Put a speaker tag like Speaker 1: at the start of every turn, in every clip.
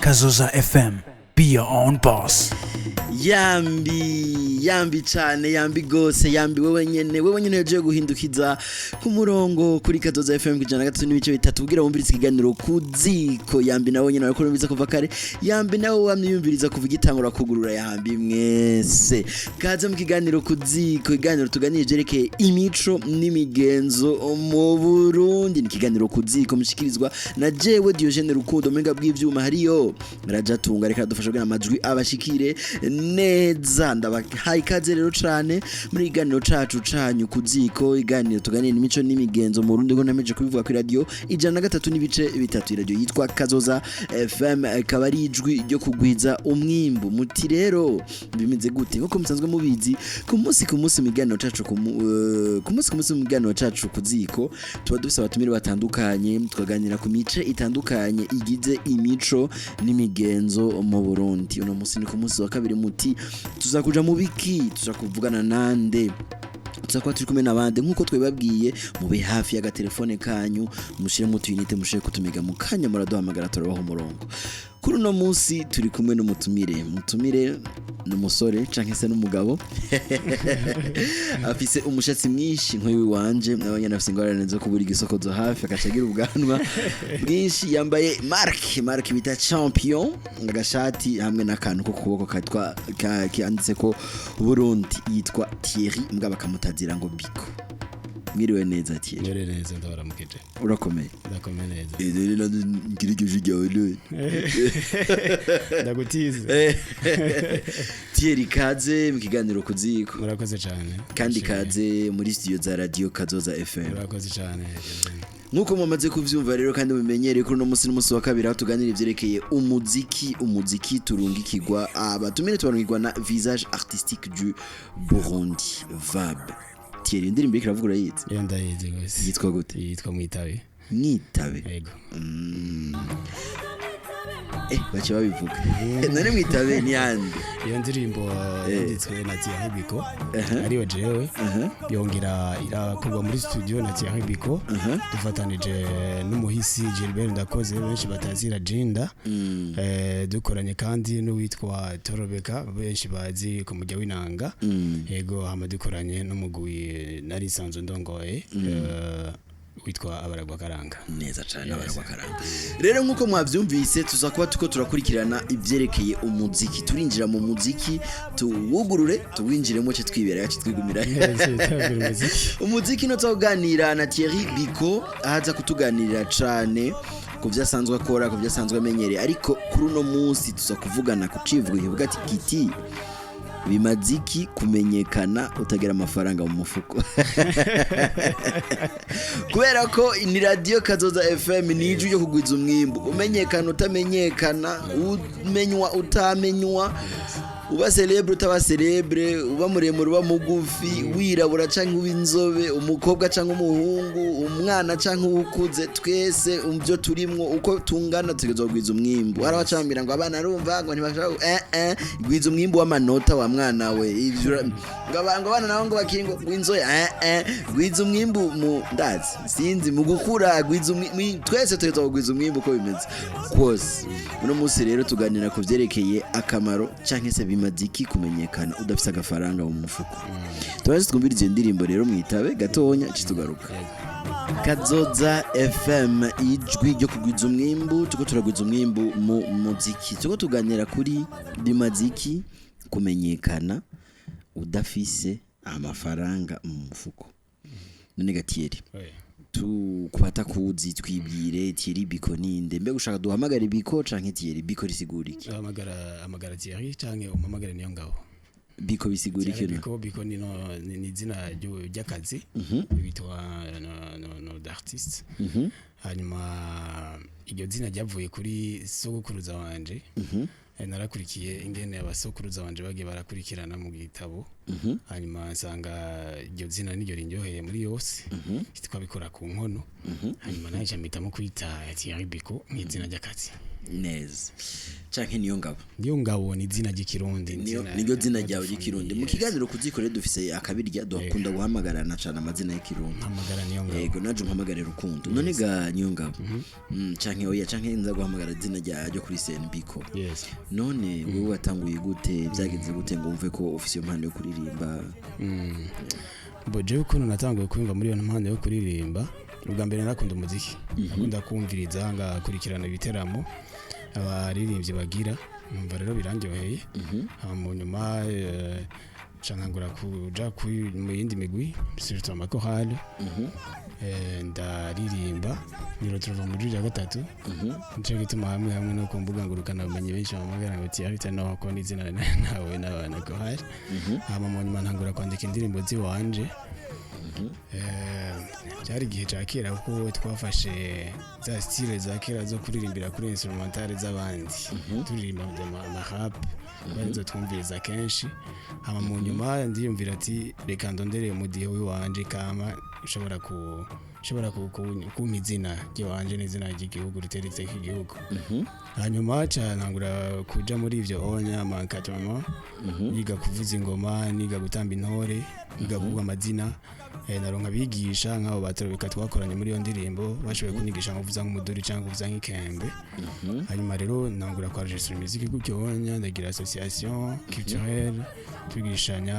Speaker 1: Kazoza FM. Be your own boss.
Speaker 2: Yambi cyane yambi gose yambi wewe nyene yaje guhindukiza ku murongo kuri Kazoza FM kujana gatatu n'ibice bitatu kugira wumvirize ikiganiro kuziko yambi nawe nyene ariko numviriza kuva kare yambi nawe wamyumviriza kuva igitangura kugurura yambi mwese kaze mu kiganiro kuziko iganiro tuganije jerekeye imico n'imigenzo mu Burundi ni kiganiro kuziko mushikirizwa na jewe Diogene Rukundo menga bw'ivyuma hariyo raja tunga reka dufasha kugira amajwi abashikire neza ndabahaye ikaze rero cyane muri iganiro cacu canyu kuziko iganiro tuganira imico n'imigenzo mu Burundi ngo nameje kubivuga kuri radio ijana na gatatu n'ibice bitatu radio yitwa Kazoza FM kabari ijwi ryo kugwiza umwimbu muti rero bimeze gute nko musanzwe mubizi ku munsi miganiro cacu ku munsi miganiro cacu kuziko tuba dufise abatumire batandukanye tukaganira ku mice itandukanye igize imico n'imigenzo mu Burundi uno munsi ni ku munsi wa kabiri muti tuzakuja mu biki tuzakuvugana nande tuzakwa turi kumwe nabande nkuko twebabwiye mube hafi ya telefone kanyu mushire mu tuyinite mushire kutumiga mu kanya muraduhamagara turabaho umurongo kuri no munsi turi kumwe n'umutumire n'umusore canke se n'umugabo afise umushatsi mwinshi nk'uyu wanje nabanyana afise ingorane zo kubura igisoko zo hafi akacagira ubwanwa bwinshi yambaye marque bita champion agashati hamwe n'akantu ko kuboko katwa kianditse ko Burundi yitwa Thierry mbwa bakamutazira ngo Biko mwiriwe neza Thierry
Speaker 3: mwiriwe neza ndabaramukije
Speaker 2: urakomeye
Speaker 3: ndakomeye neza
Speaker 2: rero ngirije jyawe none
Speaker 3: ndagutize
Speaker 2: Thierry kaze mu kiganiro kuziko
Speaker 3: murakoze cyane
Speaker 2: kandi kaze muri studio za radio Kazoza FM
Speaker 3: murakoze cyane
Speaker 2: nuko mumaze kuvyumva rero kandi mumenyereye kuri no munsi n'umunsi wa kabiri aho tuganira ivyerekeye umuziki turungikirwa abatumire tubarungikirwa na visage artistique du Burundi VAB Thierry indirimbo ikiravuga yize
Speaker 3: yenda yize gose
Speaker 2: yitwa gute
Speaker 3: yitwa mwitabe
Speaker 2: yego bacha babivuga none mwitabe ni yandi
Speaker 3: iyo ndirimbo yanditswe na Thierry Biko ariyo jewe yongera irakorwa muri studio na Thierry Biko dufatanije n'umuhisi Gilbert Ndakoze benshi batazira Jinda dukoranye kandi n'uwitwa Torobeka benshi bazi ku mujya w'inanga yego hamadukoranye n'umugwi nari sanzo ndongoye witwa abaragwa karanga
Speaker 2: neza cyane abaragwa karanga rero nkuko mwavyumvise tuzakuba tuko turakurikirana ivyerekeye umuziki turinjira mu muziki tuwugurure tuwinjiremo cyo twibera yacu twigumira umuziki no tuganira na Thierry Biko ahaza kutuganirira cyane ku byasanzwe akora ku byasanzwe amenyereye ariko kuri uno munsi tuzakuvugana ku civugo kivuga ati kiti bimaziki kumenyekana utagera amafaranga mu mufuko kubera ko ni radio Kazoza FM ni ijwi ryo kugwiza umwimbu umenyekana utamenyekana umenywa utamenywa uba celebre utaba celebre uba muremure uba mugufi wirabura canke ubinzobe umukobwa canke umuhungu umwana canke ukuze twese umvyo turimwo uko tungana tugezogwiza umwimbu arabacambira ngo abana arumva ngo ntibashaka gwiza umwimbu w'amanota wa mwana we ivyo ngabango abana naho ngo bakingo gwinzoya gwiza umwimbu mu ndazi sinzi mu gukura gwiza twese tugezogwiza umwimbu uko bimeze kwose uno munsi rero tuganira ku vyerekeye akamaro canke se bimaziki kumenyekana udafise agafaranga mu mufuko tubaje twumvirize indirimbo rero mwitabe gatonya citugaruka Kazoza FM ijwi ryo kugwiza umwimbu tuko turagwiza umwimbu mu muziki tuko tuganira kuri bimaziki kumenyekana udafise amafaranga mu mufuko none gatieri tukubata kuzi twibwire Thierry Biko ninde mbe gushaka duhamagara Biko canke Thierry Biko risigura iki
Speaker 3: amagara Thierry canke umamagara niyo ngabo
Speaker 2: Biko bisigura iki
Speaker 3: Biko ni izina ry'akazi bitwa no d'artiste hanyuma iryo zina ryavuye kuri sokuruza wanje narakurikiye ingene abasokuruza wanje bagiye barakurikirana mu gitabo hanyuma nsanga iryo zina niryo rinyoheye muri yose twabikora ku nkono hanyuma naje mpitamo kwita Thierry Biko nk'izina ry'akazi
Speaker 2: neza canke niyo ngabo
Speaker 3: ni izina ry'ikirundi
Speaker 2: niyo zina ryawe ry'ikirundi mu kiganiro kuzikore dufise akabirya dukunda guhamagarana cyane amazina y'ikirundi
Speaker 3: hamagara niyo ngabo
Speaker 2: yego naje mpamagare rukundo none ga niyo ngabo canke oya canke nza guhamagara izina ryo kuri Thierry Biko none wewe watanguye gute byagenze gute ngo umve ko ufise impano yo kuririmba
Speaker 3: boje ukuntu natanguye kwimva muri iyo mpano yo kuririmba ubwa mbere nakunda umuziki akunda kumviriza ngakurikirana ibiteramo abaririmbyi bagira numva rero birandyoheye mu nyuma canangura kuja mu yindi migwi surtout amakorale ndaririmba nirotrova mu juri ya gatatu nce gituma hamwe no kumbuga ngurukana umenye benshi bamagara ngo Thierry tano ko n'izina nawe n'abana kohari mu nyuma ntangura kwandika indirimbo ziwanje cyari igihe cya kera kuko twafashe za style za kera zo kuririmbira kuri instrumentale z'abandi turirimba amarap barizo twumviriza kenshi mu nyuma ndiyumvira ati reka ndondere umudiho w'iwanje kama ushobora kumpa izina ry'iwanje n'izina ry'igihugu riteretse k'igihugu hanyuma canangura kuja muri ivyo onya amankatama niga kuvuza ingoma niga gutamba intore niga kuvuga amazina naronka bigisha nk'abo batorobeka twakoranye muri iyo ndirimbo bashoboye kunyigisha kuvuza nk'umuduri cyangwa kuvuza nk'ikembe hanyuma rero nangura kwa registre musique gutyonya ndagira association culturelle twigishanya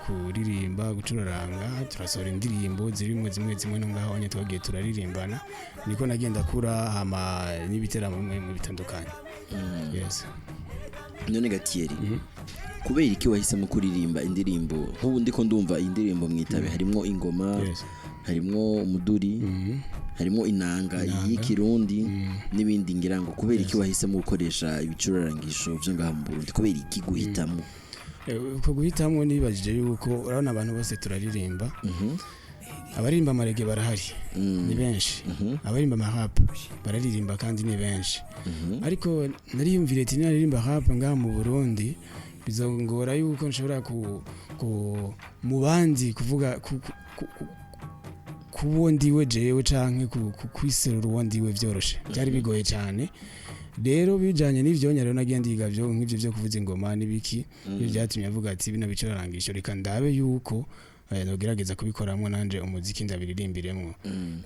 Speaker 3: kuririmba gucuraranga turasohora indirimbo zirimo zimwe no ngaho nye twagiye turaririmbana niko nagenda kura n'ibiteramo mu bitandukanye
Speaker 2: none ga Thierry kubera iki wahisemo kuririmba indirimbo nk'ubu ndiko ndumva indirimbo mwitabe harimo ingoma harimo umuduri harimo inanga y'ikirundi n'ibindi ngira ngo kubera iki wahisemo gukoresha ibicurarangisho byo ngaha mu Burundi kubera iki guhitamo
Speaker 3: uko guhitamo nibajije yuko urabona abantu bose turaririmba abaririmba amarege barahari ni benshi abaririmba amarap bararirimba kandi ni benshi ariko nariyumvire ati naririmba rap ngaha mu Burundi bizongora yuko nshobora mu bandi kuvuga kubondiwe jewe canke kwiserura uwondiwe vyoroshe byari bigoye cyane rero bijanye n'ivyo rero nagiye ndiga byo nk'ivyo byo kuvuza ingoma n'ibiki byo byatumye avuga ati bino bicurarangisho reka ndabe yuko nogerageza kubikoramwo nanje umuziki ndabiririmbiremwo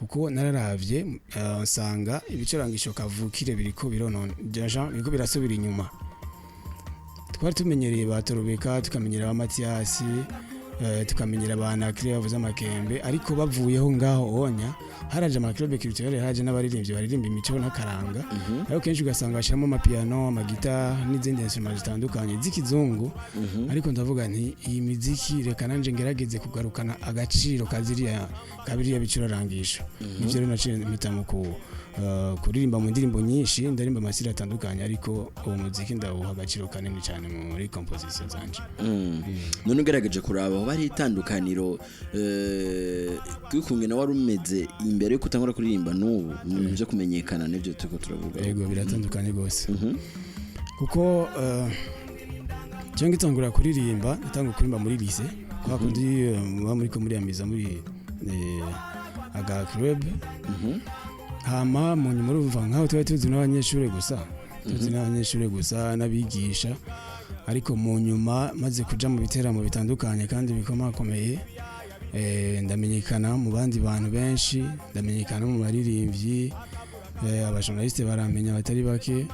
Speaker 3: kuko nararavye nsanga ibicurangisho kavukire biriko birasubira inyuma twari tumenyereye batorobeka tukamenyera amatiyasi tukamenyera abana kire bavuza amakembe ariko bavuyeho ngaho onya haraje amakrobe culturelle haje n'abaririmbyi baririmba imico n'akaranga ariko kenshi ugasanga bashiramo amapiano amagita n'izindi instruments zitandukanye z'ikizungu ariko ndavuga nti iyi muziki reka nanje ngerageze kugarukana agaciro kabiriya bicurarangisho nivyo rero naciye mpitamo kuririmba mu ndirimbo nyinshi ndarimba amasira atandukanye ariko uwo muziki ndawuha agaciro kanini cyane muri composition zanje
Speaker 2: none ugerageje kuraba bari itandukaniro kwikungena wari umeze imbere yo kutangura kuririmba n'ubu mu byo kumenyekana n'ibyo tuko turavuga
Speaker 3: yego biratandukanye gose kuko cyo ngitangura kuririmba natangura kuririmba muri lycée kwa kundi muri amiza muri aga club hama mu nyuma urumva nkaho twari tuzi n'abanyeshuri gusa n'abigisha ariko mu nyuma maze kuja mu biteramo bitandukanye kandi bikomakomeye ndamenyekana mu bandi bantu benshi ndamenyekana mu baririmbyi abajournaliste baramenya batari bake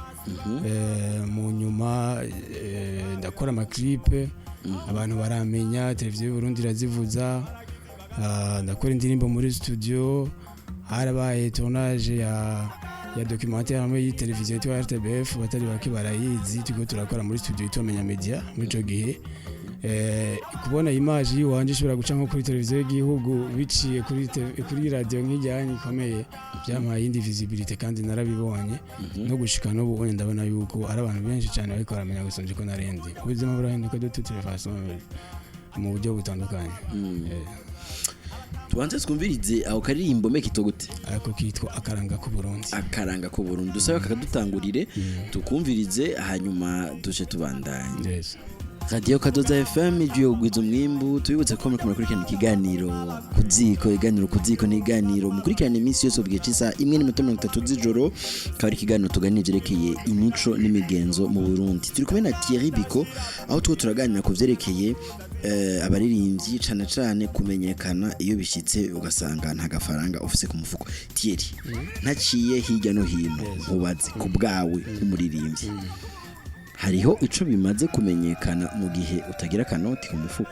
Speaker 3: mu nyuma ndakora amaklipe abantu baramenya televiziyo y'Uburundi irazivuza ndakora indirimbo muri studio harabaye tournage ya documentaire hamwe y'iteleviziyo ya RTBF batari bake barayizi tuko turakora muri studio itomenya media muri cyo gihe kubona image yiwanje ishobora guca nko kuri televiziyo y'igihugu biciye kuri radio nk'ijyanye ikomeye byamaye indi visibility kandi narabibonye no gushika no bubone ndabona yuko ari abantu benshi cyane ariko baramenya gusonje ko narendi ubuzima burahinduka de toute façon mu buryo butandukanye
Speaker 2: tubanze twumvirize aho karirimbo meke gute
Speaker 3: ariko kitwa akaranga ku Burundi
Speaker 2: dusaba kakadutangurire tukumvirize hanyuma duce tubandanye Radio Kazoza FM igiye kugwiza umwimbu tubibutse ko muri kurikirana ikiganiro kuziko n'iganiro mukurikirana iminsi yose ubwiye cisa 1:30 z'ijoro kabari ikiganiro tuganira vyerekeye imico n'imigenzo mu Burundi turi kumwe na Thierry Biko aho turaganira ku vyerekeye abaririmbyi cane kumenyekana iyo bishitse ugasanga nta gafaranga ofise ku mufuko. Thierry ntaciye hirya no hino ubaze ku bwawe nk'umuririmbyi hariho ico bimaze kumenyekana mu gihe utagira kanoti ku mufuko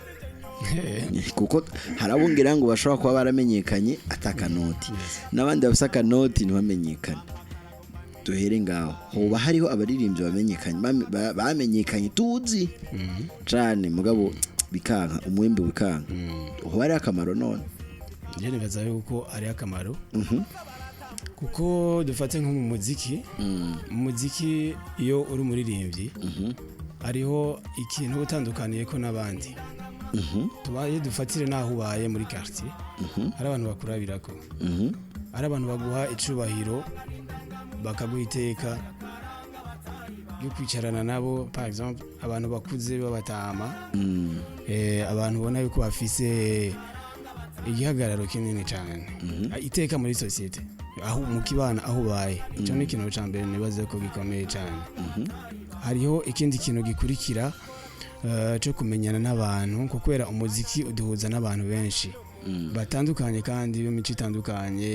Speaker 2: kuko harabongira ngo bashobora kuba baramenyekanye atakanoti nabandi bafisa kanoti ntibamenyekane. Duhere ngaho hoba hariho abaririmbyi bamenyekanye tuzi cane mugabo bikanka umwembe wikanka hoba ari akamaro none
Speaker 3: je nibaza yuko ari akamaro kuko dufate nko mu muziki iyo uri umuririmbyi hariho ikintu utandukaniye ko n'abandi tubaye dufatire naho ubaye muri quartier hari abantu bakurabirako hari abantu baguha icubahiro bakaguhiteka yo kwicarana nabo par exemple abantu bakuze babatama abantu ubona yuko bafise igihagararo kinini cyane iteka muri societe aho mukibana aho baye cyo ni kintu cyambere nibaze ko gikomeye cyane. Hariho ikindi kintu gikurikira cyo kumenyana n'abantu ko kwera umuziki uduhuza n'abantu benshi batandukanye kandi b'imico itandukanye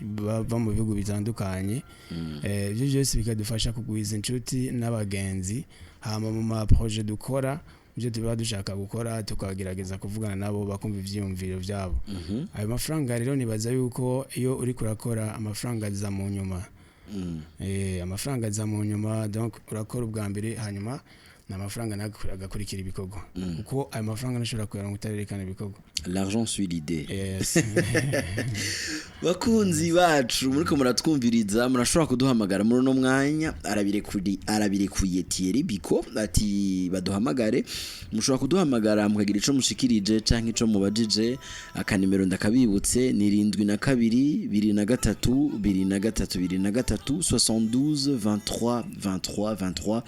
Speaker 3: bava mu bihugu bitandukanye ibyo byose bikadufasha kugwiza inshuti n'abagenzi hama mu ma projet dukora ibyo tuba dushaka gukora tukagerageza kuvugana nabo bakumva ivyiyumviro byabo. Ayo mafaranga rero nibaza yuko iyo uri kurakora amafaranga aza mu nyuma amafaranga aza mu nyuma donc urakora ubwa mbere hanyuma n'amafaranga nagakurikira ibikorwa kuko ayo mafaranga nashobora kuyaronka utarerekana ibikorwa.
Speaker 2: L'argent suit l'idée.
Speaker 3: Yes.
Speaker 2: Bakunzi bacu muriko muratwumviriza murashobora kuduhamagara muri no mwanya arabirekuye Thierry Biko ati baduhamagare mushobora kuduhamagara mukagira ico mushikirije canke ico mubajije akanimero ndakabibutse ni 72 23 72 23 23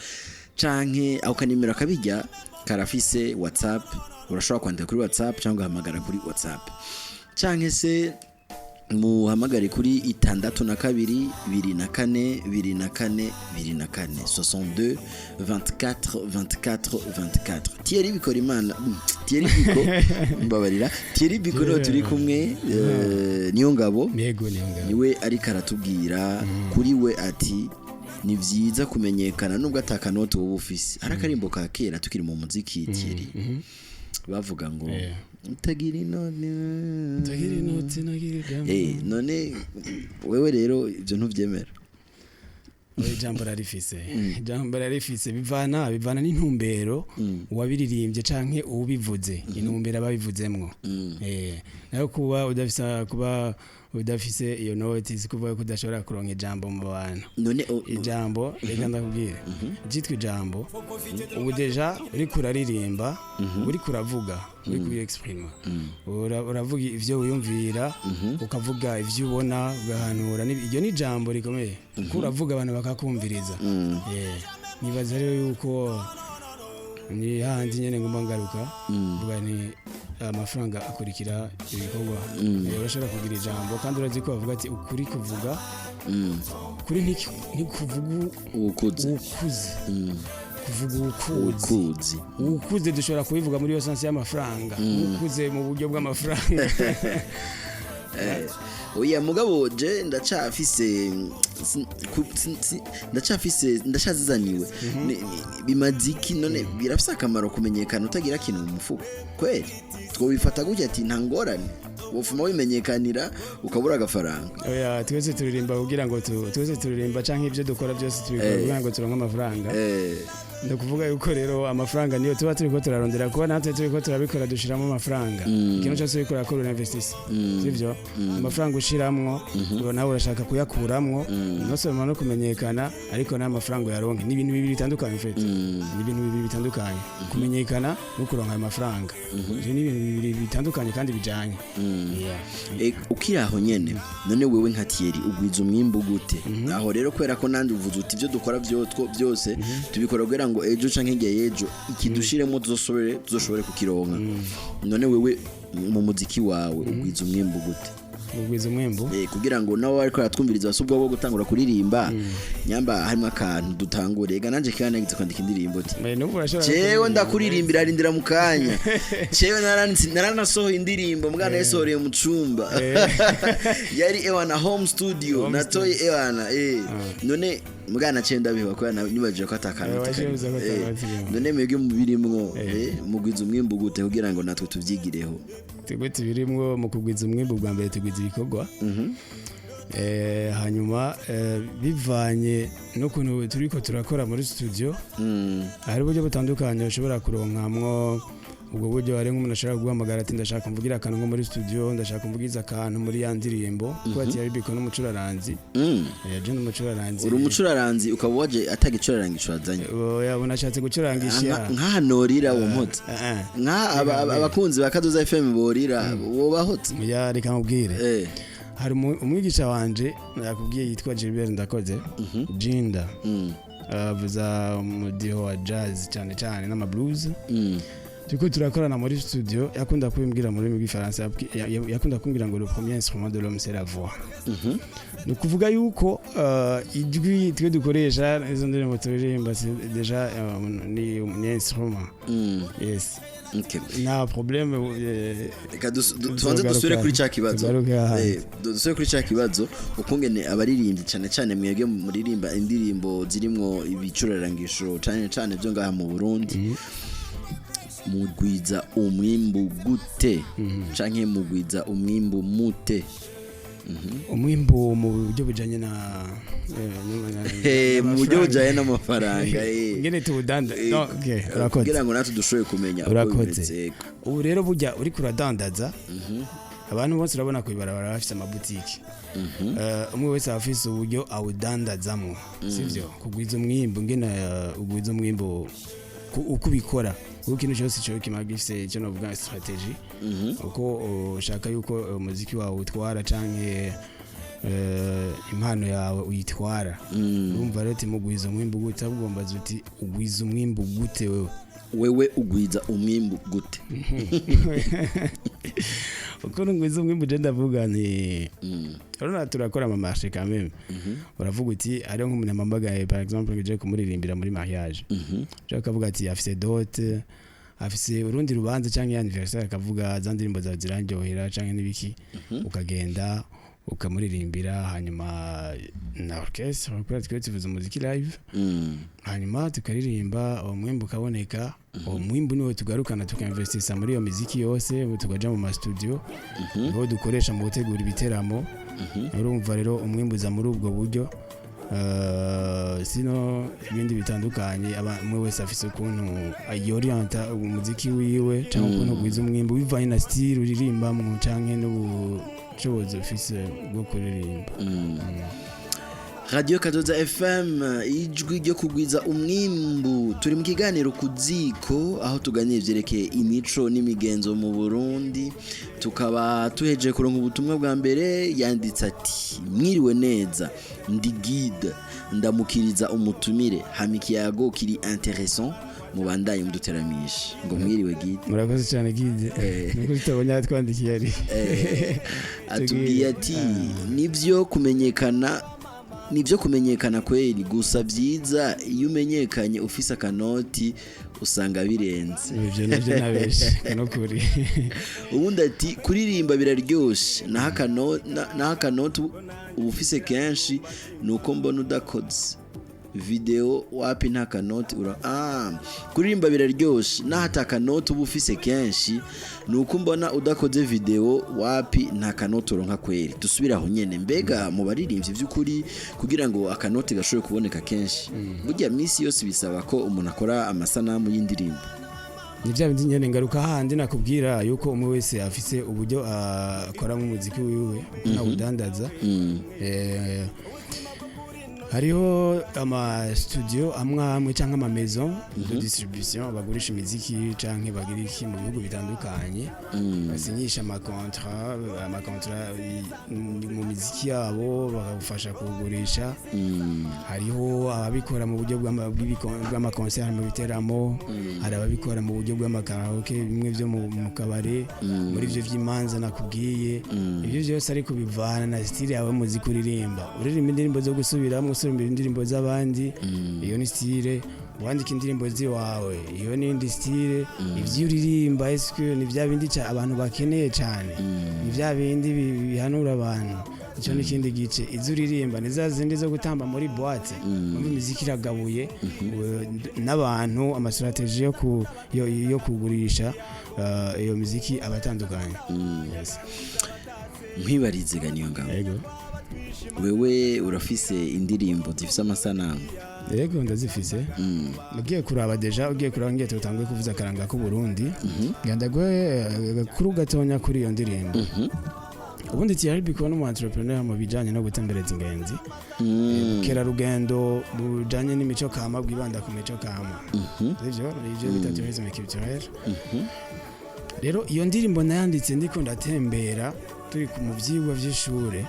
Speaker 2: canke au kanimero kabijya karafise WhatsApp urashobora kwandika kuri WhatsApp cyangwa hamagara kuri WhatsApp canke se muhamagare kuri 62 24 62 24 Thierry Biko mbabarira Thierry Biko no turi kumwe niyo ngabo niwe ari karatubwira kuri we ati ni vyiza kumenyekana nubwo atakanoti wowe ufise arakarimbo ka kera tukiri mu muziki Thierry bavuga ngo utagira inoti none wewe rero ibyo ntuvyemera.
Speaker 3: Ijambo rarifise bivana n'intumbero wabiririmbye canke ubivuze intumbero ababivuzemwo nayo kuba udafise iyo notice kuvuga ko udashobora kuronka ijambo mu bantu
Speaker 2: none
Speaker 3: ijambo reka ndakubwira cyitwa ijambo ubu deja uri kuraririmba uri kuravuga uri kuexprima uravuga ivyo wiyumvira ukavuga ivyo ubona ugahanura iyo ni ijambo rikomeye kuravuga abantu bakakumviriza nibaza rero yuko ni handi nyene ngomba ngaruka vuga ni amafaranga akurikira ibikorwa urashobora kugira ijambo kandi urazi ko bavuga ati ukuri kuvuga kuri ntikuvuga ukuze kuvuga ukuze dushobora kubivuga muri yo sense y'amafaranga ukuze mu buryo bw'amafaranga.
Speaker 2: Oya mugabo je ndacazizaniwe bimaziki none birafisa akamaro kumenyekana utagira kintu mu mufuko kweli twobifata gutya ati ntangorane wofuma wimenyekanira ukabura agafaranga.
Speaker 3: Oya twese turirimba kugira ngo twese turirimba canke ibyo dukora byose tubikora kugira ngo turonke amafaranga ndakuvuga yuko rero amafaranga niyo tuba turiko turarondera kuba natwe turiko turabikora dushiramo amafaranga ikintu cyose bikora ko investissement sivyo amafaranga ushiramwo nawe urashaka kuyakuramwo nosoma no kumenyekana ariko n'amafaranga yaronke ni ibintu bibiri bitandukanye fete ni ibintu bibiri bitandukanye kumenyekana no kuronka amafaranga ni ibintu bibiri bitandukanye kandi bijanye
Speaker 2: ukiraho nyene none wewe nka Thierry ugwiza umwimbu gute aho rero kwera ko nandi uvuze uti ibyo dukora byose tubikora kugira kugira ngo ejo canke igihe yejo ikidushiremo tuzoshobore kukironka none wewe mu muziki wawe ugwiza umwimbu gute
Speaker 3: ubwiza umwembo
Speaker 2: kugira ngo nawe ariko aratwumviriza basubwa bwo gutangura kuririmba nyamba harimo akantu dutangure ega nanje kandi nagize kwandika indirimbo ti jewe ndakuririmbira arindira mu kanya jewe naranasohoye indirimbo mwana yasohoreye mu cumba yari ewana home studio natoye ewana none mwana cenda biba kwa nibaje ko atakana none mwebwe mu birimwo mugwiza umwimbu gute kugira ngo natwe tuvyigireho
Speaker 3: tugwete birimwo mu kugwiza umwimbu bwa mbere tugwiza ibikorwa hanyuma bivanye n'ukuntu turiko turakora muri studio hari uburyo butandukanye ushobora kuronkamwo ubwo buryo hari nk'umuntu ashaka guhamagara ati ndashaka mvugira akantu nko muri studio ndashaka mvugiza akantu muri ya ndirimbo kuko Thierry Biko n'umucuraranzi je n'umucuraranzi
Speaker 2: uri umucuraranzi ukaba waje atagicurarangisha wazanye
Speaker 3: yabona ashatse gucurangisha
Speaker 2: nkahanorira wo mpotse nka abakunzi ba Kazoza FM borira woba hotse
Speaker 3: ya reka mubwire hari umwigisha wanje yakubwiye yitwa Gilbert Ndakoze Jinda avuza umudiho wa jazz cyane cyane n'ama blues Tuko turakorana muri studio yakunda kubimbwira muri rw'ifaransa yakunda kumbwira ngo le premier instrument de l'homme c'est la voix. Ni kuvuga yuko ijwi twe dukoresha izo ndirimbo turirimba déjà ni instrument. Yes.
Speaker 2: Okay.
Speaker 3: Na problème
Speaker 2: tubanze dusubire kuri cya kibazo. Dusubire kuri cya kibazo ukungene abaririmbyi cyane cyane mwebwe muririmba indirimbo zirimwo ibicurarangisho cyane byo ngaha mu Burundi. Mugwiza umwimbu gute canke mugwiza umwimbu mute
Speaker 3: umwimbu mu buryo bujanye na
Speaker 2: mu buryo bujanye n'amafaranga
Speaker 3: ngene tubudanda okay urakoze
Speaker 2: kugira ngo natwe dushoboye kumenya
Speaker 3: urakoze ubu rero burya uri kuradandaza abantu bose urabona ko ibarabara bafite amabutiki umwe wese afise uburyo awudandazamo sivyo kugwiza umwimbu ngene ugwiza umwimbu ukubikora ikintu cyose cyo kimagifise cyo no vuga strategy uko ushaka yuko umuziki wawe utwara canke impano yawe uyitwara urumva rero timugwiza umwimbu gute ugomba zuti ugwiza umwimbu gute
Speaker 2: wewe ugwiza umwimbu gute
Speaker 3: uko ngwiza umwimbu je ndavuga nti urona turakora ama marché quand même uravuga uti ari nk'umuntu amambagaye par exemple ngiye kumuririmbira muri mariage je kavuga ati afise dot afise urundi rubanza canke anniversaire akavuga za ndirimbo za zirangyohera canke nibiki ukagenda ukamuririmbira hanyuma na orchestre ukora tuvuza umuziki live hanyuma tukaririmba umwimbu kaboneka umwimbu niwe tugarukana tukinvestisa muri iyo muziki yose tukaja mu ma studio ngo dukoresha mu gutegura ibiteramo urumva rero umwimbu za muri ubwo buryo sino ibindi bitandukanye abamwe wese afise ukuntu ayorienta umuziki wiwe cyangwa ukuntu gwiza umwimbu bivanye na style uririmba mu canke n'ubushobozi ufise bwo kuririmba
Speaker 2: Radio Kazoza FM ijwi ryo kugwiza umwimbu turi mu kiganiro KU.ZÍKO aho tuganira vyerekeye imico n'imigenzo mu Burundi tukaba tuheje kuronka ubutumwa bwa mbere yanditse ati mwiriwe neza ndi guide ndamukiriza umutumire hamikiyago kiri intéressant mubandaye muduteramisha ngo mwiriwe guide
Speaker 3: murakoze cyane guide nuko tutabonye twandikiye ari
Speaker 2: atubwiye ati nivyo kumenyekana kweli gusa byiza iyo umenyekanye ufise akanoti usanga birenze
Speaker 3: ivyo navyo nabeshe no kuri
Speaker 2: ubundi ati kuririmba biraryoshe naho akanoti ubufise kenshi nuko mbona udakoze video wapi nta kanoti kuririmba biraryoshe naho atakanoti ubufise kenshi nuko mbona udakoze video wapi nta kanoti uronka kweri dusubira aho nyene mbega mu baririmbyi by'ukuri kugira ngo akanoti gashoboye kuboneka kenshi burya misi yose bisaba ko umuntu akora amasanamu y'indirimbo
Speaker 3: ni bya bindi nyene ngaruka handi nakubwira yuko umwe wese afise uburyo akora mu muziki wiwe uko nawudandaza hariho ama studio amwe cyangwa ama maison de distribution bagurisha imiziki canke bagira iki mu bihugu bitandukanye basinyisha ama contrat mu miziki yabo bakagufasha kugurisha hariho ababikora mu buryo bw'ama concert mu biteramo hari ababikora mu buryo bw'ama karaoke bimwe byo mu kabare muri byo vy'imanza nakubwiye ibyo byose ariko bivana na style yawe muziki uririmba indirimbo zo gusubiramo usubira indirimbo z'abandi iyo ni style wandika indirimbo ziwawe iyo ni indi style ivyo uririmba eske ni vya bindi abantu bakeneye cyane ni vya bindi bihanura abantu icyo ni kindi gice izo uririmba ni za zindi zo gutamba muri boîte mu muziki iragabuye n'abantu ama strategy yo kugurisha iyo muziki abatandukanye yes
Speaker 2: nkwibarize ganiyo ngabo
Speaker 3: yego
Speaker 2: wewe urafise indirimbo zifise amasanamu
Speaker 3: yego ndazifise mugiye kuraba deja ugiye kuraba ngiye tutanguye kuvuza karanga ku Burundi ngandagwe kuri gatonya kuri iyo ndirimbo ubundi Thierry Biko n'umu entrepreneur mu bijanye no gutembereza ingenzi kera rugendo bujanye n'imico kama bwibanda ku mico kama ivyo bita tourisme culturel rero iyo ndirimbo nayanditse ndiko ndatembera turi ku muvyigwa vy'ishure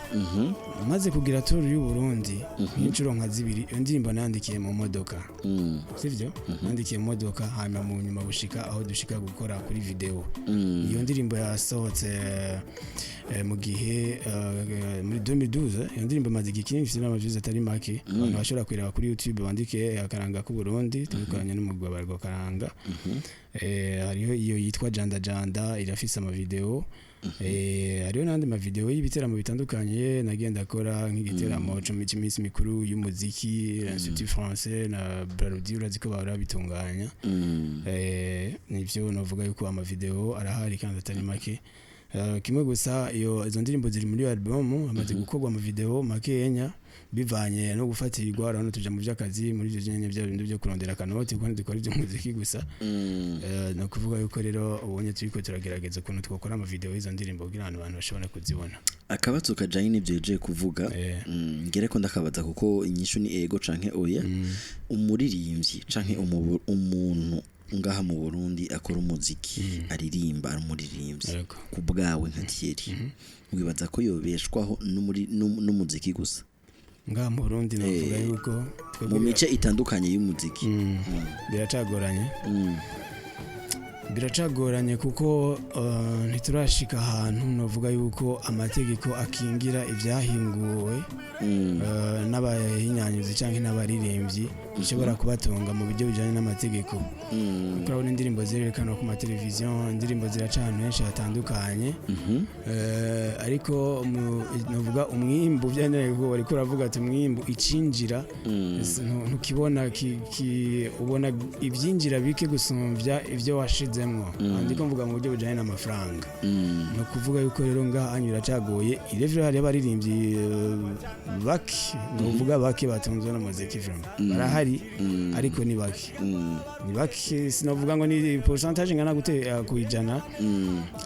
Speaker 3: maze kugira tour y'u Burundi incuro nka zibiri iyo ndirimbo nandikiye mu modoka sivyo nandikiye mu modoka hanyuma mu nyuma bushika aho dushika gukora kuri video iyo ndirimbo yasohotse mu gihe muri 2012 iyo ndirimbo maze igihe ifite n'amavuze atari make abantu bashobora kwireba kuri YouTube bandike akaranga ku Burundi tubikoranye n'umugwa barwa karanga hariho iyo yitwa janda irafise ama video hariho n'andi ma video y'ibiteramo bitandukanye nagenda akora nk'igiteramo cy'iminsi mikuru y'umuziki l'Institut Français na Burundi uraziko bahora bitunganya nivyo novuga yuko ama video arahari kandi atari make kimwe gusa izo ndirimbo ziri muri album amaze gukorwa ama video makenya bivanye no gufatirwa arano tuja mu by'akazi muri byo nyenye bya bintu byo kurondera kanoti kuko dukora ibyo muziki gusa no kuvuga yuko rero ubonye turiko turagerageza ukuntu twakora ama video y'izo ndirimbo kugira abantu bashobora kuzibona
Speaker 2: akabatso kajanye n'ibyo yeje kuvuga ngere ko ndakabaza kuko inyishu ni ego canke oya umuririmbyi canke umuntu ngaha mu Burundi akora umuziki aririmba umuririmbyi ku bwawe nka Thierry wibaza ko yobeshwaho n'umuziki gusa
Speaker 3: ngaha mu Burundi navuga yuko
Speaker 2: mu mice itandukanye y'umuziki
Speaker 3: biracagoranye kuko ntiturashika ahantu novuga yuko amategeko akingira ibyahinguwe n'abahinyanyuzi canke n'abaririmbyi bishobora kubatunga mu buryo bijanye n'amategeko kuko urabona indirimbo zirerekana ku mateleviziyo indirimbo ziracana henshi hatandukanye ariko novuga umwimbu byanirego ariko uravuga ati umwimbu icinjira ntukibona ubona ibyinjira bike gusumvya ivyo washize ndiko mvuga mu buryo bujanye n'amafaranga no kuvuga yuko rero ngaha anyura cagoye irevyo hari abaririmbyi baki novuga baki batunzwe n'umuziki film barahari ariko ni baki sinovuga ngo ni pourcentage ngana gute kujana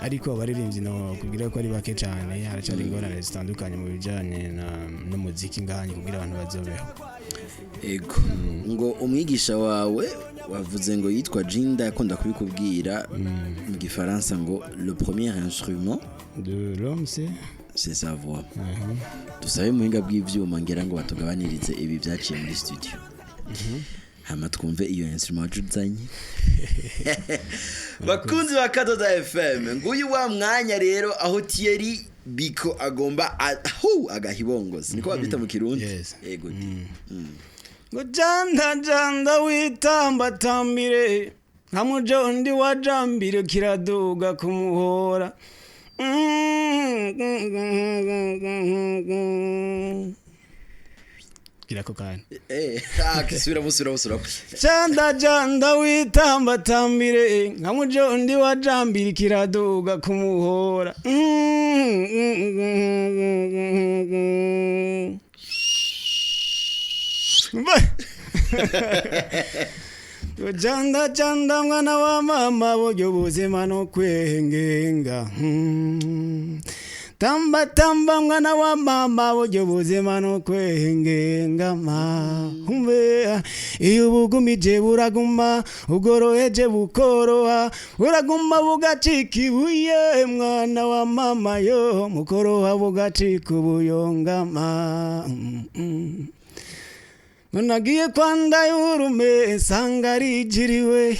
Speaker 3: ariko abaririmbyi no kugira ko ari bake cyane haracari ingorane zitandukanye mu bijanye n'umuziki ngaha kugira abantu bazobeho
Speaker 2: ego ngo umwigisha wawe wavuze ngo yitwa Jinda yakunda kubikubwira mu gifaransa ngo le premier instrument
Speaker 3: de l'homme
Speaker 2: c'est sa voix dusabe muhinga bw'ivyuma ngera ngo batugabanirize ibi byaciye muri studio hama twumve iyo instrument wajuzanye bakunzi ba Kazoza FM nguyu wa mwanya rero aho Thierry Biko agomba agahibongozi niko babita mu Kirundi ego
Speaker 3: ngo janda witambatambire nka mujondi wajambire kiraduga kumuhora kirako kandi
Speaker 2: kisubira musura
Speaker 3: janda witambatambire nka mujondi wajambire kiraduga kumuhora janda mwana wa mama buryo buzima no kwengenga tamba tamba mwana wa mama buryo buzima no kwengengama umbe iyo bugumije buraguma ugoroheje bukoroha buraguma bugacika ibuye mwana wa mama yo mukoroha bugacika ubuyongama Nagiye kwanda yurume sanga rijiriwe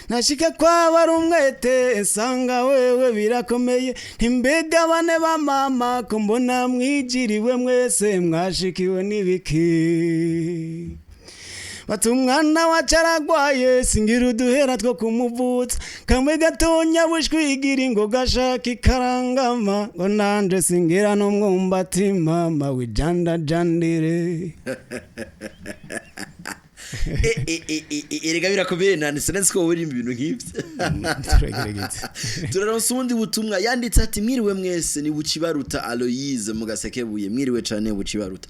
Speaker 3: nashika kwa barumwete sanga wewe birakomeye ntimbega bane ba mama ko mbona mwijiriwe mwese mwashikiwe nibiki Batumwana wacaragwaye singira uduhera two kumuvutsa kamwe gatonya bushwigira ngo gashaka ikarangama ngo nanje singira no mwumbati mama wijanda jandire
Speaker 2: erega birakomeye nane sense ko uri ibintu nk'ibyo turaronse ubundi butumwa yanditse ati mwiriwe mwese ni bucibaruta Aloise mugasekebuye mwiriwe cane bucibaruta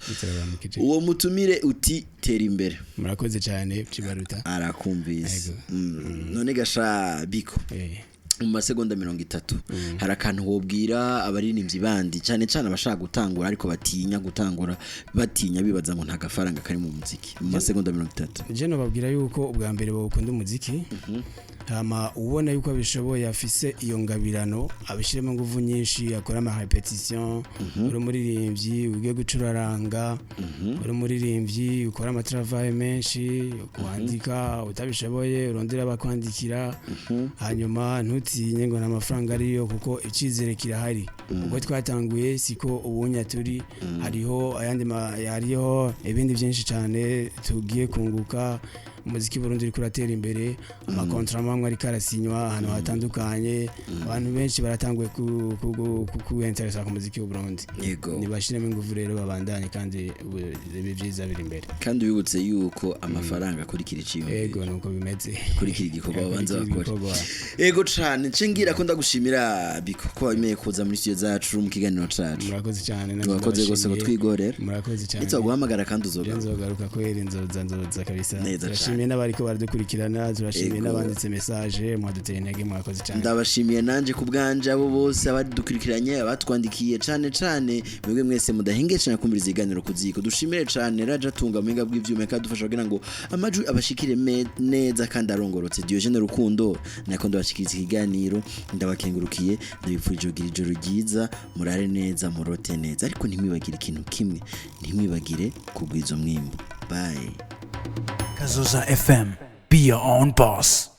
Speaker 2: uwo mutumire uti tera imbere
Speaker 3: murakoze cyane bucibaruta
Speaker 2: arakumvise none gasha biko mu masegonda 30 hari akantu wobwira abaririmbyi bandi cyane cyane abashaka gutangura ariko batinya gutangura batinya bibaza ngo nta gafaranga kari mu muziki mu masegonda 30
Speaker 3: je no babwira yuko ubwa mbere bakunda umuziki hama ubona yuko abishoboye afise iyo ngabirano abishiremo nguvu nyinshi akora ama repetition uri muririmbyi ugiye gucuraranga uri muririmbyi ukora ama travail menshi kwandika utabishoboye urondera bakwandikira hanyuma ntutinye ngo n'amafaranga ariyo kuko icizere kirahari ubwo twatanguye siko ubunya turi hariho ayandi hariho ibindi byinshi cyane tugiye kunguka umuziki Burundi uri kuratera imbere amakontra mamwe ari karasinywa ahantu hatandukanye abantu benshi baratanguye ku interesa ku muziki w'u Burundi nibashiremo ingufu rero babandanye kandi bivyiza biri imbere
Speaker 2: kandi wibutse yuko amafaranga kuri kirichiyo
Speaker 3: yego nuko bimeze
Speaker 2: kuri kiri gikorwa babanza bakora yego cyane cengira ko ndagushimira Biko ko wemeye kuza muri studio zacu mu kiganiro cacu
Speaker 3: murakoze cyane
Speaker 2: murakoze gose ko twigorera
Speaker 3: murakoze cyane
Speaker 2: nitwaguhamagara kandi
Speaker 3: uzogaruka kwera inzoza kabisa turashimiye n'abariko baradukurikirana turashimiye n'abanditse message mwaduteye intege mwakoze cyane
Speaker 2: ndabashimiye nanje ku bwanje abo bose abadukurikiranye abatwandikiye cyane mwebwe mwese mudahengesha kumviriza iganiro kuziko dushimire cyane raja tunga mwenga bw'ivyuma kadufasha kugira ngo amajwi abashikire neza kandi arongorotse Diogene Rukundo nako ndabashikiriza ikiganiro ndabakengurukiye ndabifurije kugira ijoro ryiza murare neza murote neza ariko ntimwibagire ikintu kimwe ntimwibagire kugwiza umwimbo bye
Speaker 1: Kazoza FM, be your own boss.